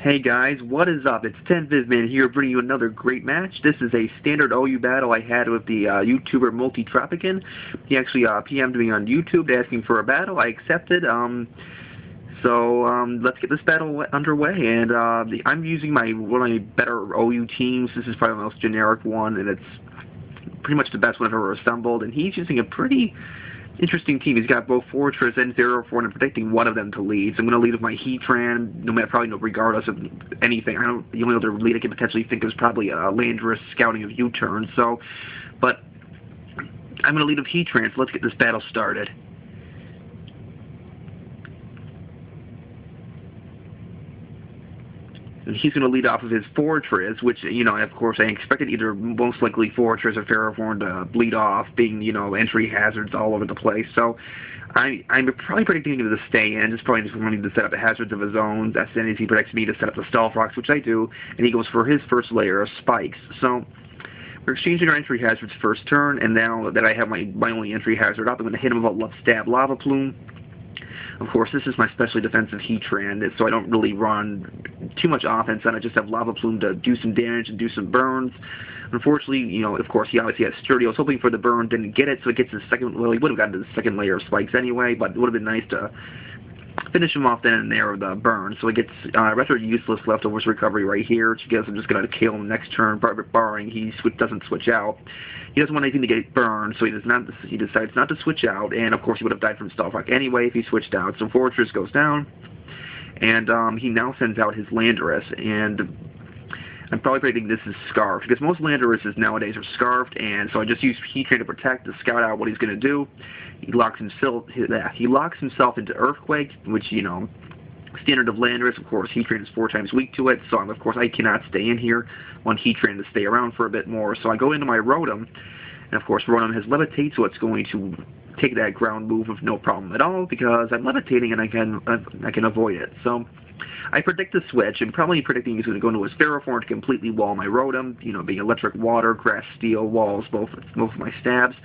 Hey guys, what is up? It's 10VizMan here bringing you another great match. This is a standard OU battle I had with the YouTuber MultiTropican. He actually PM'd me on YouTube asking for a battle. I accepted. Let's get this battle underway. And I'm using one of my better OU teams. This is probably the most generic one, and it's pretty much the best one I've ever assembled. And he's using a pretty interesting team. He's got both Fortress and Zero for, and I'm predicting one of them to lead. So I'm going to lead with my Heatran, regardless of anything. The only other lead I can potentially think of is probably Landorus scouting of U-turn. But I'm going to lead with Heatran, so let's get this battle started. And he's going to lead off of his Fortress, which, of course, I expected either most likely Fortress or Ferrothorn to lead off, being, entry hazards all over the place. So I'm probably predicting him to stay in, just probably just wanting to set up the hazards of his own. As soon as he predicts me to set up the Stealth Rocks, which I do, and he goes for his first layer of spikes. So we're exchanging our entry hazards first turn, and now that I have my only entry hazard up, I'm going to hit him with a Stab Lava Plume. Of course, this is my specially defensive Heatran, so I don't really run too much offense, and I just have Lava Plume to do some damage and do some burns. Unfortunately, of course, he obviously has Sturdy. I was hoping for the burn, didn't get it, so it gets his second. Well, he would have gotten to the second layer of spikes anyway, but it would have been nice to finish him off then and there with the burn. So he gets rather useless leftovers recovery right here, which I guess I'm just going to kill him next turn, barring he doesn't switch out. He doesn't want anything to get burned, so he decides not to switch out, and of course he would have died from Stealth Rock anyway if he switched out. So Fortress goes down, and he now sends out his Landorus, and I'm probably predicting this is Scarfed, because most Landoruses nowadays are Scarfed, and so I just use Heatran to protect, to scout out what he's going to do. He locks himself into Earthquake, which, standard of Landorus. Of course, Heatran is 4 times weak to it, so of course I cannot stay in here. I want Heatran to stay around for a bit more, so I go into my Rotom, and of course Rotom has Levitate, so it's going to take that ground move with no problem at all, because I'm levitating and I can avoid it. So I predict the switch, and probably predicting he's going to go into his Ferrothorn to completely wall my Rotom, being Electric, Water, Grass, Steel, walls, both of my stabs.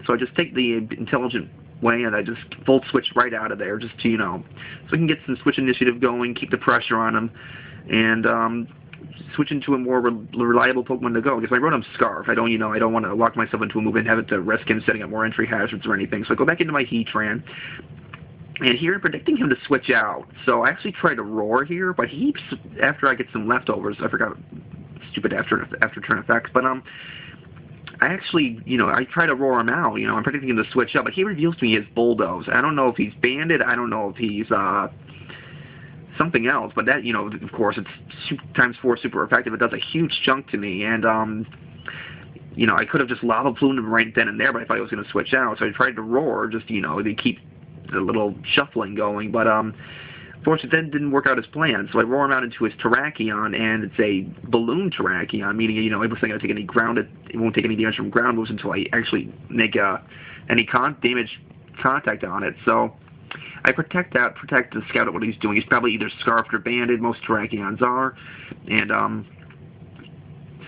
So I just take the intelligent way, and I just Volt Switch right out of there, just to, so I can get some Switch initiative going, keep the pressure on him, and switch into a more reliable Pokemon to go, because my Rotom's Scarf. I don't want to lock myself into a move and have it to risk him setting up more entry hazards or anything. So I go back into my Heatran, and here I'm predicting him to switch out. So I actually try to Roar here, but after I get some leftovers, I forgot stupid after turn effects, but I actually, I try to roar him out, I'm predicting him to switch up, but he reveals to me his Bulldoze. I don't know if he's banded, I don't know if he's something else, but that, of course, it's ×4 super effective. It does a huge chunk to me, and, I could have just Lava Plumed him right then and there, but I thought he was going to switch out, so I tried to roar, just, to keep the little shuffling going, but, fortunately, that didn't work out as planned, so I roar him out into his Terrakion, and it's a Balloon Terrakion, meaning, it wasn't going to take any it won't take any damage from ground moves until I actually make any damage contact on it, so I protect to scout out what he's doing. He's probably either Scarfed or Banded, most Terrakions are, and,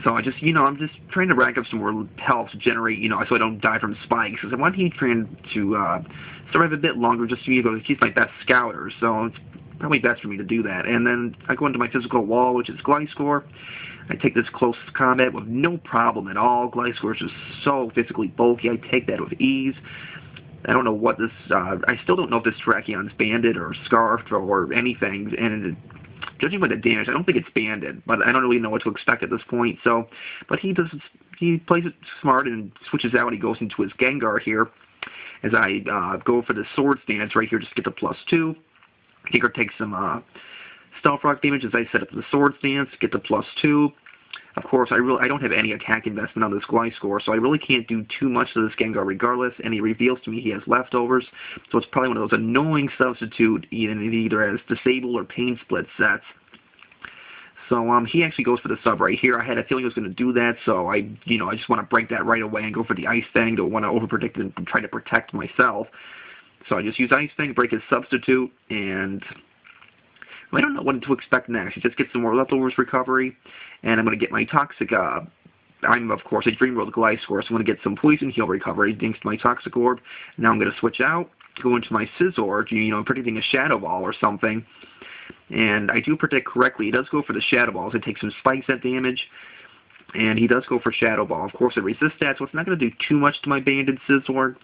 so I just, I'm just trying to rack up some more health to generate, so I don't die from spikes, because I want Heatran to survive a bit longer, just to be able to keep my best scouter, so it's probably best for me to do that. And then I go into my physical wall, which is Gliscor. I take this close combat with no problem at all. Gliscor is just so physically bulky. I take that with ease. I don't know what this, I still don't know if this Terrakion's banded or Scarfed or anything, and judging by the damage, I don't think it's banded, but I don't really know what to expect at this point. So, but he plays it smart and switches out. He goes into his Gengar here, as I go for the Sword Stance right here, just to get the +2. Gengar takes some Stealth Rock damage as I set up the Sword Stance, get the +2. Of course, I don't have any attack investment on this Gliscor, so I really can't do too much to this Gengar regardless, and he reveals to me he has leftovers, so it's probably one of those annoying substitute, either as Disable or Pain Split sets. So he actually goes for the sub right here. I had a feeling he was going to do that, so I just want to break that right away and go for the Ice Fang. Don't want to overpredict and try to protect myself. So I just use Ice Fang, break his substitute, and I don't know what to expect next. He just gets some more leftovers recovery, and I'm going to get my Toxic. I'm, of course, a Dream World Gliscor, so I'm going to get some Poison Heal recovery thanks to my Toxic Orb. Now I'm going to switch out, go into my Scizor, predicting a Shadow Ball or something. And I do predict correctly. He does go for the Shadow Balls. It takes some spike set damage, and he does go for Shadow Ball. Of course, it resists that, so it's not going to do too much to my Banded Scizor.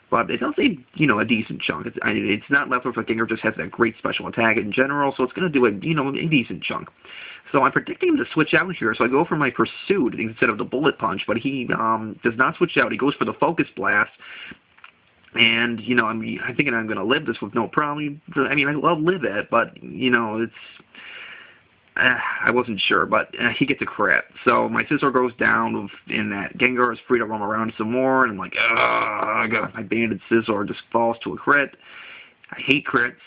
But it does a decent chunk. It's not Leftover for Gengar, just has that great special attack in general, so it's going to do a decent chunk. So I'm predicting him to switch out here, so I go for my Pursuit instead of the Bullet Punch, but he does not switch out. He goes for the Focus Blast, and, I'm thinking I'm going to live this with no problem. I mean, I'll live it, but, it's... I wasn't sure, but he gets a crit. So my Scizor goes down, and that Gengar is free to roam around some more, and I'm like, my Banded Scizor just falls to a crit. I hate crits,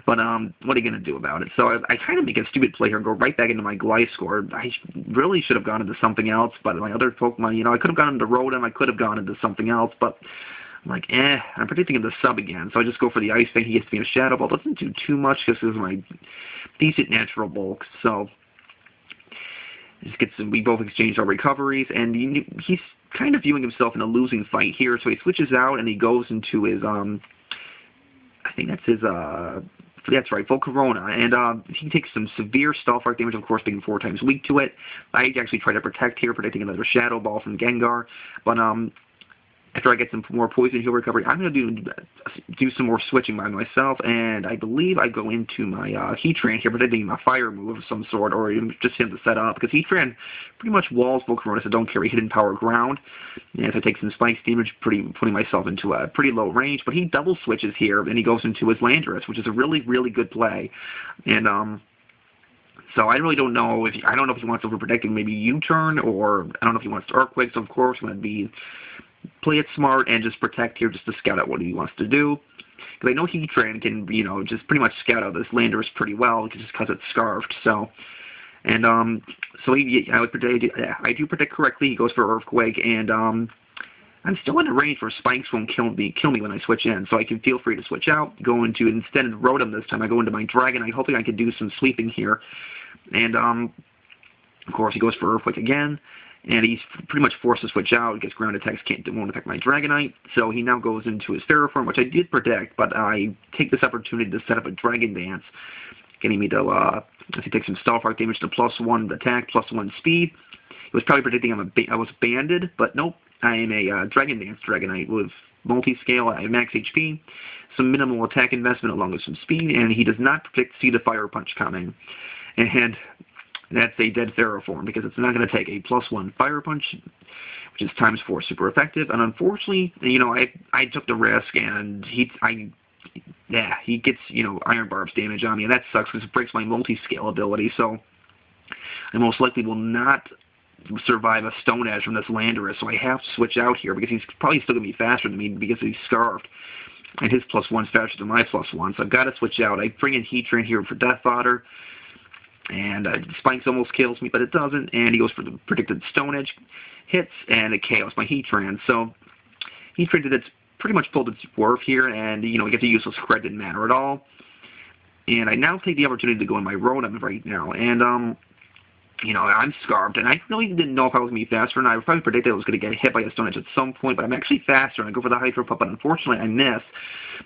but what are you going to do about it? So I kind of make a stupid play here and go right back into my Gliscor. I really should have gone into something else, but my other Pokemon, I could have gone into Rotom, I could have gone into something else, but I'm like, I'm predicting him to sub again, so I just go for the Ice Fang. He gets me a Shadow Ball. Doesn't do too much because this is my decent natural bulk, so we both exchange our recoveries, and he's kind of viewing himself in a losing fight here, so he switches out and he goes into his, I think that's his, that's right, Volcarona, and he takes some severe Stealth Rock damage, of course, being 4 times weak to it. I actually try to protect here, predicting another Shadow Ball from Gengar, but after I get some more Poison Heal recovery, I'm going to do some more switching by myself, and I believe I go into my Heatran here, predicting a Fire move of some sort, or just him to set up, because Heatran pretty much walls Volcarona, so don't carry Hidden Power Ground, and if I take some Spikes damage, putting myself into a pretty low range, but he double switches here, and he goes into his Landorus, which is a really, really good play, and so I really don't know if he wants overprotecting maybe U-turn, or I don't know if he wants to Earthquake, so of course I'm going to be play it smart and just protect here just to scout out what he wants to do. Because I know Heatran can, just pretty much scout out this Landorus pretty well just because it's Scarfed. So, and so I do predict correctly. He goes for Earthquake, and I'm still in the range where Spikes won't kill me when I switch in. So I can feel free to switch out. Go into, instead of Rotom this time, I go into my Dragonite, hoping I can do some sweeping here. And of course he goes for Earthquake again. And he's pretty much forced to switch out. He gets ground attacks, won't affect my Dragonite. So he now goes into his Ferroform, which I did predict, but I take this opportunity to set up a Dragon Dance, getting me to, as he takes some Stealth Rock damage to +1 attack, +1 speed. He was probably predicting I was banded, but nope. I am a Dragon Dance Dragonite with multi-scale at max HP, some minimal attack investment along with some speed, and he does not see the Fire Punch coming. And that's a dead Ferroform, because it's not going to take a +1 Fire Punch, which is ×4 super effective. And unfortunately, I took the risk, and he gets, Iron Barb's damage on me, and that sucks because it breaks my multi-scale ability, so I most likely will not survive a Stone Edge from this Landorus, so I have to switch out here, because he's probably still going to be faster than me because he's Scarfed, and his +1's faster than my +1, so I've got to switch out. I bring in Heatran here for Death Fodder, and Spikes almost kills me, but it doesn't, and he goes for the predicted Stone Edge, hits, and it KOs my Heatran. So Heatran did pretty much pulled its worth here, and, he gets a useless crit, didn't matter at all. And I now take the opportunity to go in my Rotom right now, and, I'm Scarfed, and I really didn't know if I was going to be faster, and I probably predicted I was going to get hit by a Stone Edge at some point, but I'm actually faster, and I go for the Hydro Pump, but unfortunately I miss.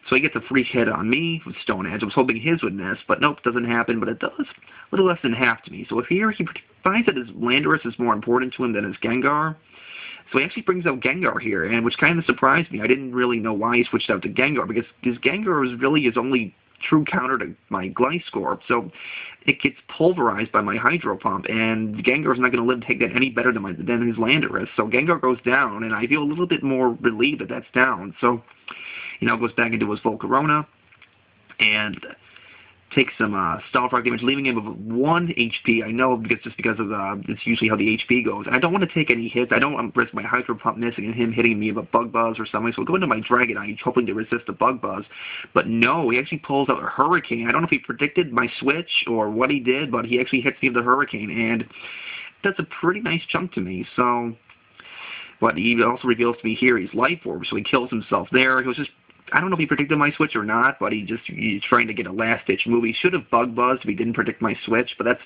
So he gets a free hit on me with Stone Edge. I was hoping his would miss, but nope, doesn't happen, but it does a little less than half to me. So if here he finds that his Landorus is more important to him than his Gengar, so he actually brings out Gengar here, and which kind of surprised me. I didn't really know why he switched out to Gengar, because his Gengar was really his only true counter to my Gliscor, so it gets pulverized by my Hydro Pump, and Gengar's not going to live to take that any better than his Landorus, so Gengar goes down, and I feel a little bit more relieved that that's down, so goes back into his Volcarona, and takes some Stealth Rock damage, leaving him with 1 HP. I know because of it's usually how the HP goes. And I don't want to take any hits. I don't want to risk my Hydro Pump missing and him hitting me with a Bug Buzz or something. So I'll go into my Dragonite, hoping to resist the Bug Buzz. But no, he actually pulls out a Hurricane. I don't know if he predicted my switch or what he did, but he actually hits me with the Hurricane, and that's a pretty nice chunk to me. So what he also reveals to me here, he's Life Orb, so he kills himself there. He was just, I don't know if he predicted my switch or not, but he's trying to get a last-ditch move. He should have Bug Buzzed if he didn't predict my switch, but that's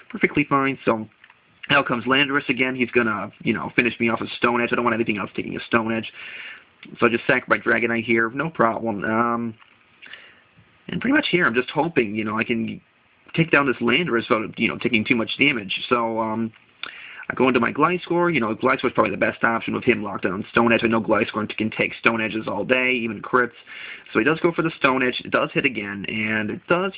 perfectly fine. So now comes Landorus again. He's going to, finish me off with Stone Edge. I don't want anything else taking a Stone Edge. So I just sack my Dragonite here. No problem. And pretty much here, I'm just hoping, I can take down this Landorus without, taking too much damage. So, I go into my Gliscor. Gliscor is probably the best option with him locked on Stone Edge. I know Gliscor can take Stone Edges all day, even crits. So he does go for the Stone Edge. It does hit again, and it does,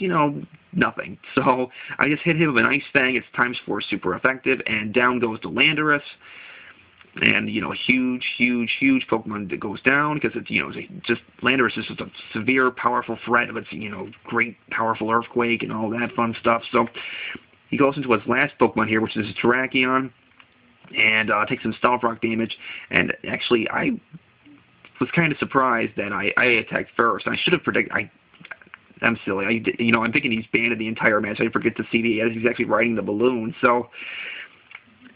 nothing. So I just hit him with an Ice Fang. It's ×4 super effective, and down goes the Landorus. And, huge, huge, huge Pokemon that goes down because it's, just Landorus is just a severe, powerful threat of its, great, powerful Earthquake and all that fun stuff. So he goes into his last Pokemon here, which is Terrakion, and takes some Stealth Rock damage. And actually, I was kind of surprised that I attacked first. I should have predicted. I'm silly. I'm thinking he's banned the entire match. I forget to see that he's actually riding the balloon. So.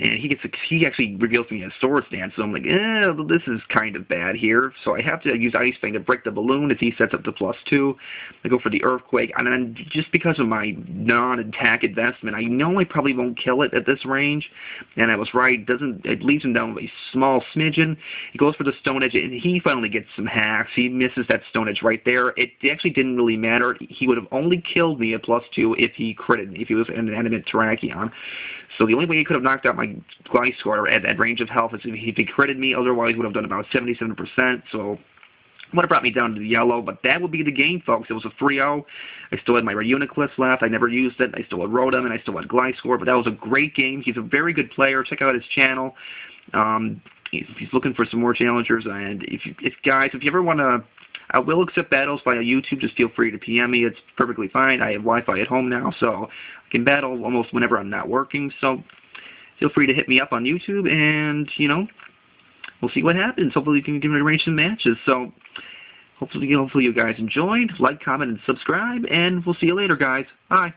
And he actually reveals to me a Sword Stance, so I'm like, this is kind of bad here. So I have to use Ice Fang to break the balloon as he sets up the +2. I go for the Earthquake, and then just because of my non-attack investment, I know I probably won't kill it at this range. And I was right. It leaves him down with a small smidgen. He goes for the Stone Edge, and he finally gets some hacks. He misses that Stone Edge right there. It actually didn't really matter. He would have only killed me at +2 if he critted me, if he was an animate Terrakion. So the only way he could have knocked out my Gliscor at range of health is if he critted me. Otherwise, he would have done about 77%. So would have brought me down to the yellow. But that would be the game, folks. It was a 3-0. I still had my Reuniclus left. I never used it. I still had Rotom, and I still had Gliscor. But that was a great game. He's a very good player. Check out his channel. He's looking for some more challengers. And guys, if you ever want to, I will accept battles via YouTube. Just feel free to PM me. It's perfectly fine. I have Wi-Fi at home now, so I can battle almost whenever I'm not working. So feel free to hit me up on YouTube, and, we'll see what happens. Hopefully we can arrange some matches. So hopefully you guys enjoyed. Like, comment, and subscribe, and we'll see you later, guys. Bye.